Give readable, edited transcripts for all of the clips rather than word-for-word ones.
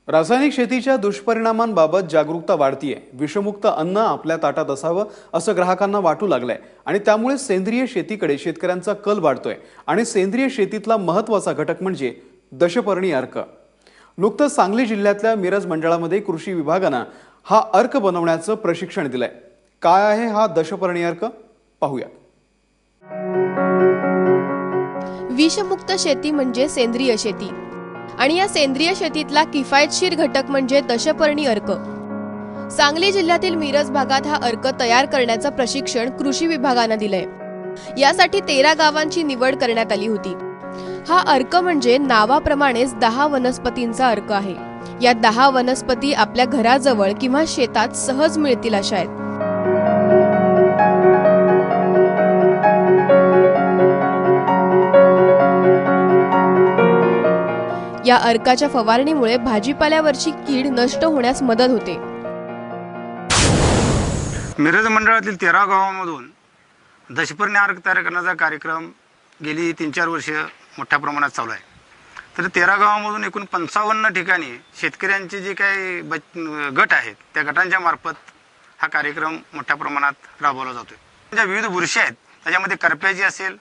रासायनिक शेतीच्या दुष्परिणामांबाबत जागरूकता वाढतीये। विषमुक्त अन्न आपल्या ताटात असावं असं ग्राहकांना वाटू लागलंय आणि त्यामुळे सेंद्रिय शेतीकडे शेतकऱ्यांचा कल वाढतोय। आणि सेंद्रिय शेतीतला महत्त्वाचा घटक म्हणजे दशपर्णी अर्क। नुकतंच सांगली जिल्ह्यातल्या मिरज मंडळामध्ये कृषी विभागानं हा अर्क बनवण्याचं प्रशिक्षण दिलंय। काय आहे हा दशपर्णी अर्क पाहूया। विषमुक्त शेती म्हणजे सेंद्रिय शेती आणि या सेंद्रिय शेतीतला किफायतशीर घटक म्हणजे दशपर्णी अर्क। सांगली जिल्ह्यातील मिरज भागात हा अर्क तयार करण्याचं प्रशिक्षण कृषी विभागानं दिलंय। यासाठी 13 गावांची निवड करण्यात आली होती। हा अर्क म्हणजे नावाप्रमाणेच 10 वनस्पतींचा अर्क आहे। या 10 वनस्पती आपल्या घराजवळ किंवा शेतात सहज मिळतील अशा आहेत। या अर्काच्या फवारणीमुळे भाजीपाल्यावरची कीड नष्ट होण्यास मदत होते। मिरज मंडळातील 13 गावांमधून दशपर्णी अर्क तयार करण्याचा कार्यक्रम गेली 3-4 वर्ष मोठ्या प्रमाणात चालू आहे। तर 13 गावांमधून एकूण 55 ठिकाणी शेतकऱ्यांचे जे काही गट आहेत त्या गटांच्या मार्फत हा कार्यक्रम मोठ्या प्रमाणात राबवला जातोय। ज्या विविध बुरशी आहेत त्याच्यामध्ये करप्याची असेल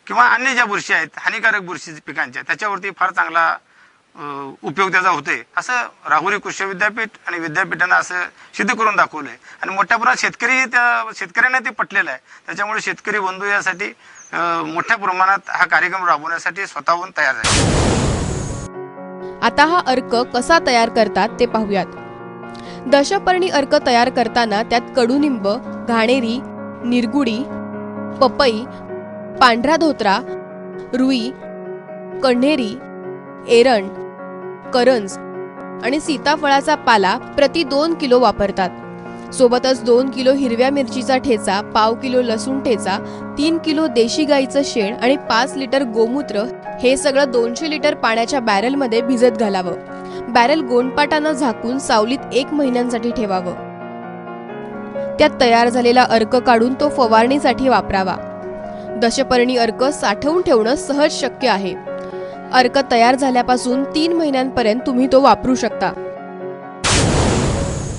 किंवा अन्य ज्या बुरशी आहेत हानिकारक बुरशी पिकांच्या त्याच्यावरती फार चांगला उपयोग त्याचा होते असं राहुरी कृषी विद्यापीठ आणि विद्यापीठानं असं सिद्ध करून दाखवलंय आणि मोठ्या प्रमाणात शेतकऱ्यांना ते पटलेलं आहे। त्याच्यामुळे शेतकरी बंधू यासाठी मोठ्या प्रमाणात हा कार्यक्रम राबवण्यासाठी स्वतःहून तयार आहे। आता हा अर्क कसा तयार करतात ते पाहूयात। दशपर्णी अर्क तयार करताना त्यात कडुनिंब, घाणेरी, निरगुडी, पपई, पांढरा धोत्रा, रुई, कण्हेरी, एरण, करंज आणि सीताफळाचा पाला प्रति 2 किलो वापरतात। सोबतच 2 किलो हिरव्या मिरचीचा ठेचा, पाव किलो लसूण ठेचा, 3 किलो देशी गाईचं शेण आणि 5 लिटर गोमूत्र हे सगळं 200 लिटर पाण्याच्या बॅरलमध्ये भिजत घालावं। बॅरल गोंडपाटानं झाकून सावलीत 1 महिन्यांसाठी ठेवावं। त्यात तयार झालेला अर्क काढून तो फवारणीसाठी वापरावा। दशपर्णी अर्क साठवून ठेवणं सहज शक्य आहे। अर्क तयार झाल्यापासून 3 महिन्यांपर्यंत तुम्ही तो वापरू शकता।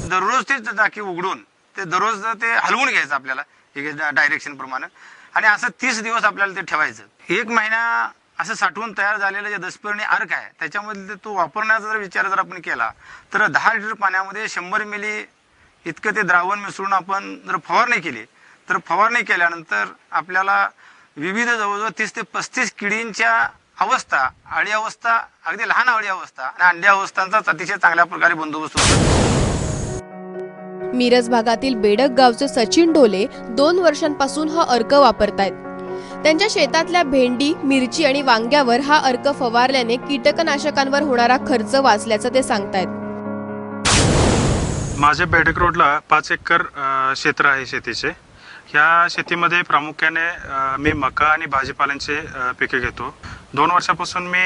दररोज ते टाकी उघडून ते दररोज ते हलवून घ्यायचं आपल्याला डायरेक्शन प्रमाणे आणि असं 30 दिवस आपल्याला ते ठेवायचं। 1 महिना असं साठवून तयार झालेलं जे दशपर्णी अर्क आहे त्याच्यामध्ये तो वापरण्याचा जर विचार जर आपण केला तर 10 लिटर पाण्यामध्ये 100 मिली इतकं ते द्रावण मिसळून आपण जर फवारणी केली तर फवारणी केल्यानंतर आपल्याला विविध जवळजवळ 30 ते 35 किडींच्या अवस्था, अळी अवस्था, अगदी लहान अळी अवस्था आणि अंडी अवस्थांचा अतिशय चांगल्या प्रकारे बंदोबस्त होतो। मिरज भागातील बेडक गावचे सचिन ढोले 2 वर्षांपासून हा अर्क वापरतायत। त्यांच्या शेतातल्या भेंडी, मिरची आणि वांग्यावर हा अर्क फवारल्याने कीटकनाशकांवर होणारा खर्च वाचल्याचं ते सांगतायत। माझे बेडक रोडला 5 एकर क्षेत्र आहे शेतीचे। ह्या शेतीमध्ये प्रामुख्याने मी मका आणि भाजीपाल्यांचे पिके घेतो। 2 वर्षापासून मी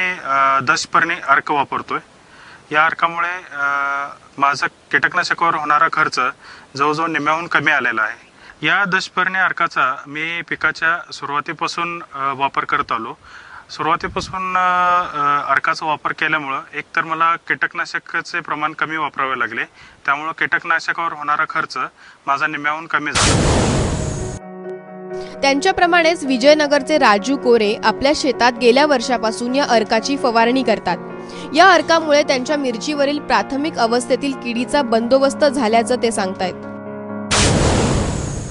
दशपर्णी अर्क वापरतोय। या अर्कामुळे माझा कीटकनाशकावर होणारा खर्च जवळजवळ निम्म्याहून कमी आलेला आहे। या दशपर्णी अर्काचा मी पिकाच्या सुरुवातीपासून वापर करत आलो। सुरुवातीपासून अर्काचा वापर केल्यामुळं एकतर मला कीटकनाशकाचे प्रमाण कमी वापरावे लागले, त्यामुळे कीटकनाशकावर होणारा खर्च माझा निम्म्याहून कमी झाला। त्यांच्याप्रमाणेच विजयनगरचे राजू कोरे आपल्या शेतात गेल्या वर्षापासून या अर्काची फवारणी करतात। या अर्कामुळे त्यांच्या मिरचीवरील प्राथमिक अवस्थेतील किडीचा बंदोबस्त झाल्याचं ते सांगतायत।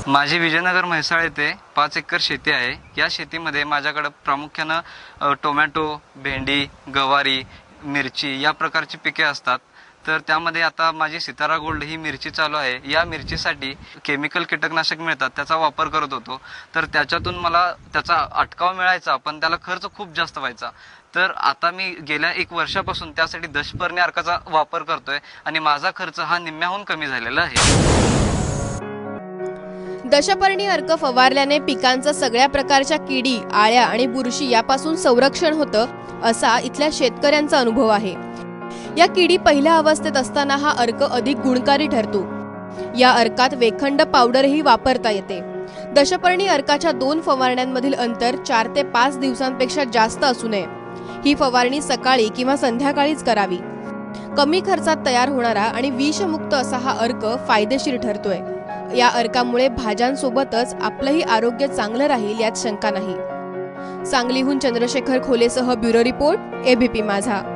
माझी विजयनगर म्हैसाळ येथे 5 एकर शेती आहे। या शेतीमध्ये माझ्याकडे प्रामुख्याने टोमॅटो, भेंडी, गवारी, मिरची या प्रकारची पिके असतात। तर त्यामध्ये आता माझी सितारा गोल्ड ही मिरची चालू आहे। या मिरचीसाठी केमिकल कीटकनाशक मिळतात त्याचा वापर करत होतो, तर त्याच्यातून मला त्याचा अटकाव मिळायचा पण त्याला खर्च खूप जास्त व्हायचा। तर आता मी गेल्या 1 वर्षापासून त्यासाठी दशपर्णी अर्काचा वापर करतोय आणि माझा खर्च हा निम्म्याहून कमी झालेला आहे। दशपर्णी अर्क फवारल्याने पिकांचं सगळ्या प्रकारच्या किडी, आळ्या आणि बुरशी यापासून संरक्षण होतं असा इथल्या शेतकऱ्यांचा अनुभव आहे। या किडी पहिल्या अवस्थेत असताना हा अर्क अधिक गुणकारी ठरतो। या अर्कात वेखंड पावडरही वापरता येते। दशपर्णी अर्काच्या 2 फवारण्यांमधील अंतर 4 ते 5 दिवसांपेक्षा जास्त असू नये। ही फवारणी सकाळी किंवा संध्याकाळीच करावी। कमी खर्चात तयार होणारा आणि विषमुक्त असा हा अर्क फायदेशीर ठरतोय. या अर्कामुळे भाज्यांसोबतच आपलंही आरोग्य चांगलं राहील यात शंका नाही. सांगलीहून चंद्रशेखर खोलेसह ब्युरो रिपोर्ट, एबीपी माझा.